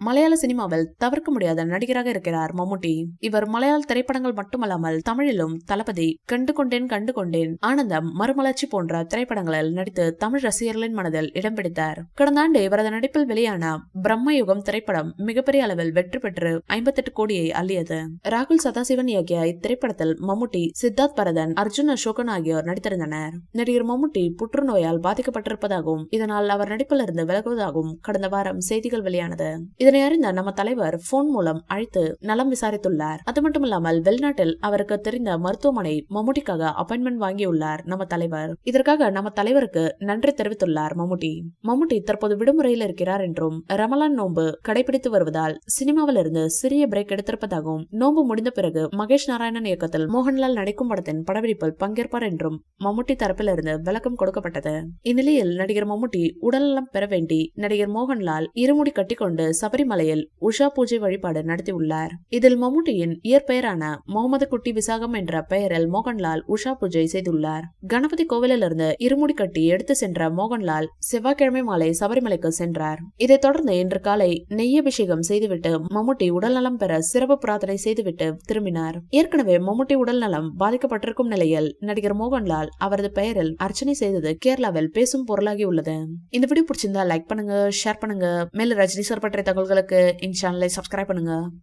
மலையாள சினிமாவில் தவிர்க்க முடியாத நடிகராக இருக்கிறார் மம்முட்டி. இவர் மலையாள திரைப்படங்கள் மட்டுமல்லாமல் தமிழிலும் தளபதி, கண்டு கொண்டேன், ஆனந்தம், மறுமலர்ச்சி போன்ற திரைப்படங்களில் நடித்து தமிழ் ரசிகர்களின் மனதில் இடம் பிடித்தார். கடந்த ஆண்டு இவரது நடிப்பில் வெளியான பிரம்மயுகம் திரைப்படம் மிகப்பெரிய அளவில் வெற்றி பெற்று 58 கோடியை அள்ளியது. ராகுல் சதாசிவன் இயக்கிய இத்திரைப்படத்தில் மம்முட்டி, சித்தார்த் பரதன், அர்ஜுன் அசோகன் ஆகியோர் நடித்திருந்தனர். நடிகர் மம்முட்டி புற்றுநோயால் பாதிக்கப்பட்டிருப்பதாகவும் இதனால் அவர் நடிப்பிலிருந்து விலகுவதாகவும் கடந்த வாரம் செய்திகள் வெளியானது. இதனை அறிந்த நம்ம தலைவர் போன் மூலம் அழைத்து நலம் விசாரித்துள்ளார். அது மட்டுமில்லாமல் வெளிநாட்டில் அவருக்கு தெரிந்த மருத்துவமனை மம்முட்டிக்காக அப்பாயின்மெண்ட் வாங்கியுள்ளார் நம்ம தலைவர். இதற்காக நம்ம தலைவருக்கு நன்றி தெரிவித்துள்ளார் மம்முட்டி. மம்முட்டி தற்போது விடுமுறையில் இருக்கிறார் என்றும் ரமலான் நோன்பு கடைபிடித்து வருவதால் சினிமாவில் இருந்து சிறிய பிரேக் எடுத்திருப்பதாகவும் நோன்பு முடிந்த பிறகு மகேஷ் நாராயணன் இயக்கத்தில் மோகன்லால் நடிக்கும் படத்தின் படப்பிடிப்பில் பங்கேற்பார் என்றும் மம்முட்டி தரப்பிலிருந்து விளக்கம் கொடுக்கப்பட்டது. இந்நிலையில் நடிகர் மம்முட்டி உடல்நலம் பெற வேண்டி நடிகர் மோகன்லால் இருமுடி கட்டிக்கொண்டு சபரிமலையில் உஷா பூஜை வழிபாடு நடத்தியுள்ளார். இதில் மம்முட்டியின் இயற்பெயரான முகமது குட்டி விசாகம் என்ற பெயரில் மோகன்லால் உஷா பூஜை செய்துள்ளார். கணபதி கோவிலிலிருந்து இருமுடி கட்டி எடுத்து சென்ற மோகன்லால் செவ்வாய்க்கிழமை மாலை சபரிமலைக்கு சென்றார். இதைத் தொடர்ந்து இன்று காலை நெய்யபிஷேகம் செய்துவிட்டு மம்முட்டி உடல்நலம் பெற சிறப்பு பிரார்த்தனை செய்துவிட்டு திரும்பினார். ஏற்கனவே மம்முட்டி உடல்நலம் பாதிக்கப்பட்டிருக்கும் நிலையில் நடிகர் மோகன்லால் அவரது பெயரில் அர்ச்சனை செய்தது கேரளாவில் பேசும் பொருளாகி உள்ளது. இந்த வீடியோ பிடிச்சிருந்தா லைக் பண்ணுங்க, ஷேர் பண்ணுங்க. மேலும் ரஜினி சார் பற்றிய தகவல்களுக்கு இந்த சேனலை சப்ஸ்கிரைப் பண்ணுங்க.